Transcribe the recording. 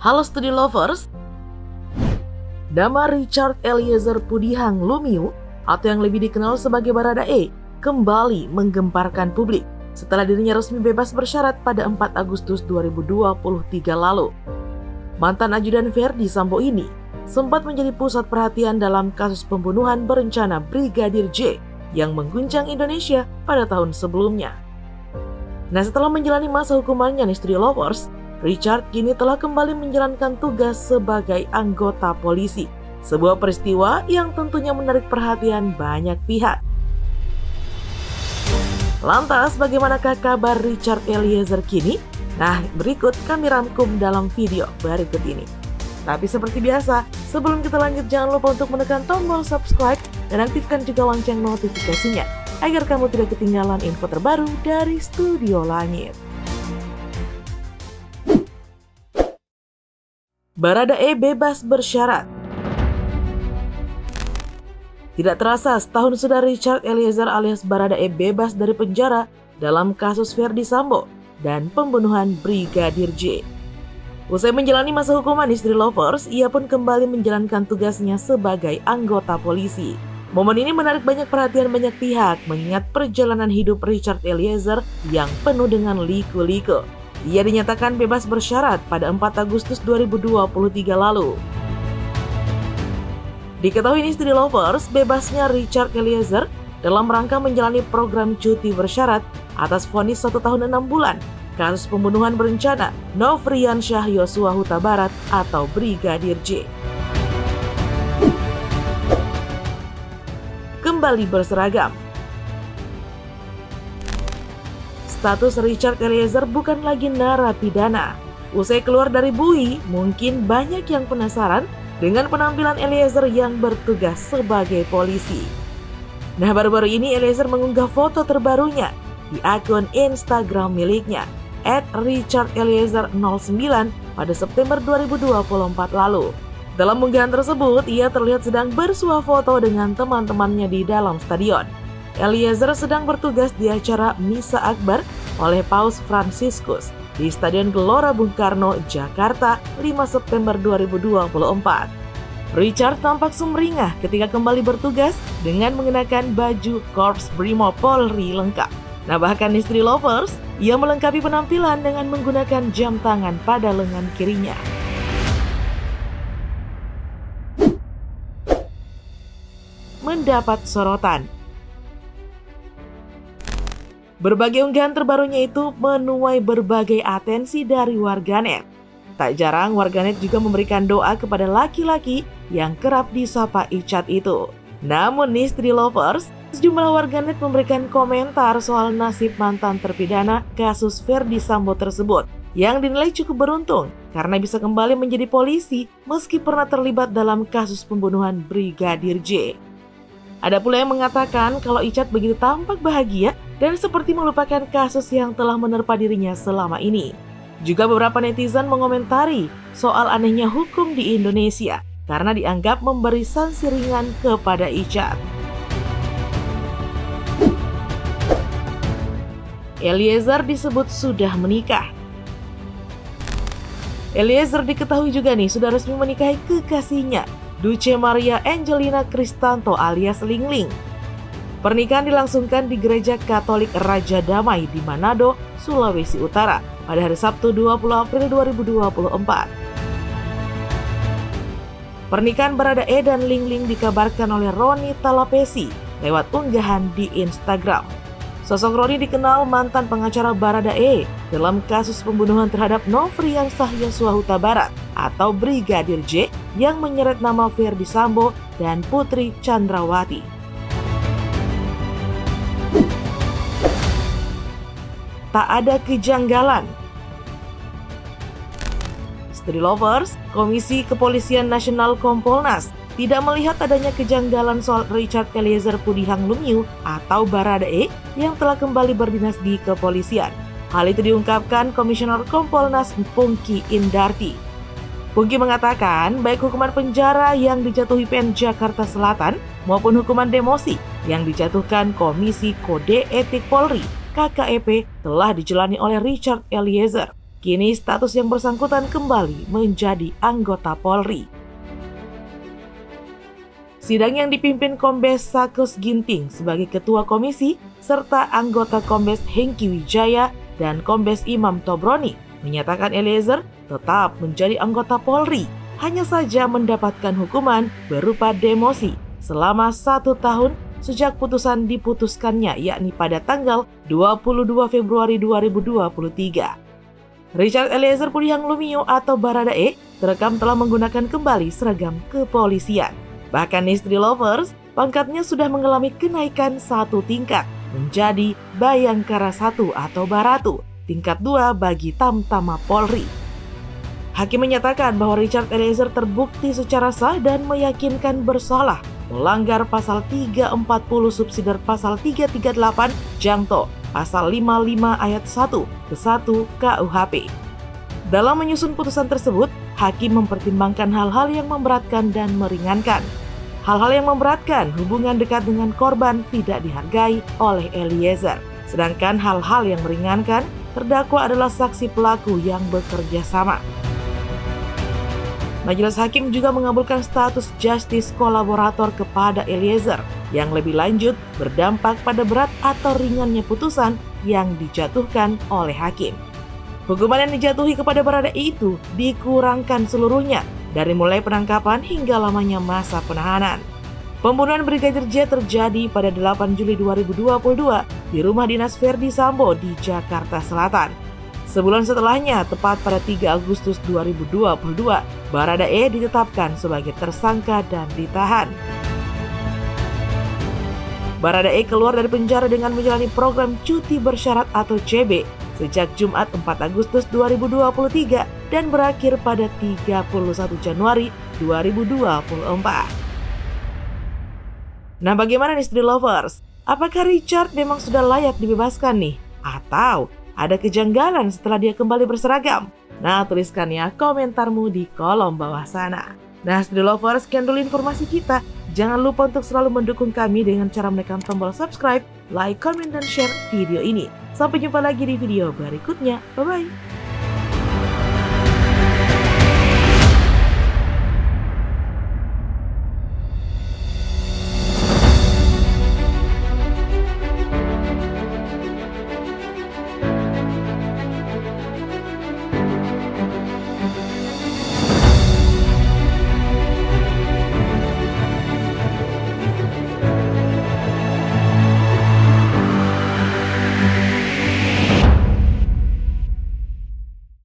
Halo Studi Lovers, nama Richard Eliezer Pudihang Lumiu atau yang lebih dikenal sebagai Baradae kembali menggemparkan publik setelah dirinya resmi bebas bersyarat pada 4 Agustus 2023 lalu. Mantan ajudan Verdi Sambo ini sempat menjadi pusat perhatian dalam kasus pembunuhan berencana Brigadir J yang mengguncang Indonesia pada tahun sebelumnya. Nah, setelah menjalani masa hukumannya nih Studi Lovers, Richard kini telah kembali menjalankan tugas sebagai anggota polisi. Sebuah peristiwa yang tentunya menarik perhatian banyak pihak. Lantas, bagaimanakah kabar Richard Eliezer kini? Nah, berikut kami rangkum dalam video berikut ini. Tapi seperti biasa, sebelum kita lanjut jangan lupa untuk menekan tombol subscribe dan aktifkan juga lonceng notifikasinya agar kamu tidak ketinggalan info terbaru dari Studio Langit. Baradae bebas bersyarat. Tidak terasa setahun sudah Richard Eliezer alias Baradae bebas dari penjara dalam kasus Verdi Sambo dan pembunuhan Brigadir J. Usai menjalani masa hukuman Istri Lovers, ia pun kembali menjalankan tugasnya sebagai anggota polisi. Momen ini menarik banyak perhatian banyak pihak mengingat perjalanan hidup Richard Eliezer yang penuh dengan liku-liku. Ia dinyatakan bebas bersyarat pada 4 Agustus 2023 lalu. Diketahui ini Studi Lovers, bebasnya Richard Eliezer dalam rangka menjalani program cuti bersyarat atas vonis 1 tahun 6 bulan kasus pembunuhan berencana Nofriansyah Yosua Huta Barat atau Brigadir J. Kembali berseragam. Status Richard Eliezer bukan lagi narapidana. Usai keluar dari bui, mungkin banyak yang penasaran dengan penampilan Eliezer yang bertugas sebagai polisi. Nah, baru-baru ini Eliezer mengunggah foto terbarunya di akun Instagram miliknya @RichardEliezer09 pada September 2024 lalu. Dalam unggahan tersebut, ia terlihat sedang bersuah foto dengan teman-temannya di dalam stadion. Eliezer sedang bertugas di acara Misa Akbar oleh Paus Fransiskus di Stadion Gelora Bung Karno, Jakarta, 5 September 2024. Richard tampak sumringah ketika kembali bertugas dengan mengenakan baju Korps Brimob Polri lengkap. Nah, bahkan Istri Lovers, ia melengkapi penampilan dengan menggunakan jam tangan pada lengan kirinya. Mendapat sorotan. Berbagai unggahan terbarunya itu menuai berbagai atensi dari warganet. Tak jarang warganet juga memberikan doa kepada laki-laki yang kerap disapa Icat itu. Namun Istri Lovers, sejumlah warganet memberikan komentar soal nasib mantan terpidana kasus Verdi Sambo tersebut yang dinilai cukup beruntung karena bisa kembali menjadi polisi meski pernah terlibat dalam kasus pembunuhan Brigadir J. Ada pula yang mengatakan kalau Icat begitu tampak bahagia dan seperti melupakan kasus yang telah menerpa dirinya selama ini. Juga beberapa netizen mengomentari soal anehnya hukum di Indonesia karena dianggap memberi sanksi ringan kepada Icat. Eliezer disebut sudah menikah. Eliezer diketahui juga nih sudah resmi menikahi kekasihnya, Duce Maria Angelina Kristanto alias Ling Ling. Pernikahan dilangsungkan di Gereja Katolik Raja Damai di Manado, Sulawesi Utara pada hari Sabtu 20 April 2024. Pernikahan Baradae dan Ling Ling dikabarkan oleh Roni Talapesi lewat unggahan di Instagram. Sosok Roni dikenal mantan pengacara Baradae dalam kasus pembunuhan terhadap Nofriansyah Yosua Huta Barat atau Brigadir J yang menyeret nama Verdi Sambo dan Putri Chandrawati. Tak ada kejanggalan. Studi Lovers, Komisi Kepolisian Nasional Kompolnas tidak melihat adanya kejanggalan soal Richard Eliezer Pudihang Lumiu atau Baradae yang telah kembali berdinas di kepolisian. Hal itu diungkapkan Komisioner Kompolnas Pungki Indarti. Pungki mengatakan baik hukuman penjara yang dijatuhi PN Jakarta Selatan maupun hukuman demosi yang dijatuhkan Komisi Kode Etik Polri KKEP telah dijalani oleh Richard Eliezer. Kini status yang bersangkutan kembali menjadi anggota Polri. Sidang yang dipimpin Kombes Sakus Ginting sebagai Ketua Komisi serta anggota Kombes Hengki Wijaya dan Kombes Imam Tobroni menyatakan Eliezer tetap menjadi anggota Polri, hanya saja mendapatkan hukuman berupa demosi selama 1 tahun sejak putusan diputuskannya, yakni pada tanggal 22 Februari 2023. Richard Eliezer Pudihang Lumiu atau Baradae terekam telah menggunakan kembali seragam kepolisian. Bahkan istri Lovers, pangkatnya sudah mengalami kenaikan 1 tingkat menjadi Bayangkara 1 atau Baratu, tingkat 2 bagi Tamtama Polri. Hakim menyatakan bahwa Richard Eliezer terbukti secara sah dan meyakinkan bersalah melanggar pasal 340 subsidiar pasal 338 Jangto, pasal 55 ayat 1 ke 1 KUHP. Dalam menyusun putusan tersebut, hakim mempertimbangkan hal-hal yang memberatkan dan meringankan. Hal-hal yang memberatkan, hubungan dekat dengan korban tidak dihargai oleh Eliezer. Sedangkan hal-hal yang meringankan, terdakwa adalah saksi pelaku yang bekerja sama. Majelis Hakim juga mengabulkan status justice kolaborator kepada Eliezer yang lebih lanjut berdampak pada berat atau ringannya putusan yang dijatuhkan oleh hakim. Hukuman yang dijatuhi kepada Baradae itu dikurangkan seluruhnya dari mulai penangkapan hingga lamanya masa penahanan. Pembunuhan Brigadir J terjadi pada 8 Juli 2022 di rumah dinas Verdi Sambo di Jakarta Selatan. Sebulan setelahnya, tepat pada 3 Agustus 2022, Baradae ditetapkan sebagai tersangka dan ditahan. Baradae keluar dari penjara dengan menjalani program cuti bersyarat atau CB sejak Jumat 4 Agustus 2023 dan berakhir pada 31 Januari 2024. Nah, bagaimana nih Street Lovers? Apakah Richard memang sudah layak dibebaskan nih? Atau ada kejanggalan setelah dia kembali berseragam? Nah, tuliskan ya komentarmu di kolom bawah sana. Nah, Street Lovers, sekian dulu informasi kita. Jangan lupa untuk selalu mendukung kami dengan cara menekan tombol subscribe, like, comment, dan share video ini. Sampai jumpa lagi di video berikutnya. Bye-bye.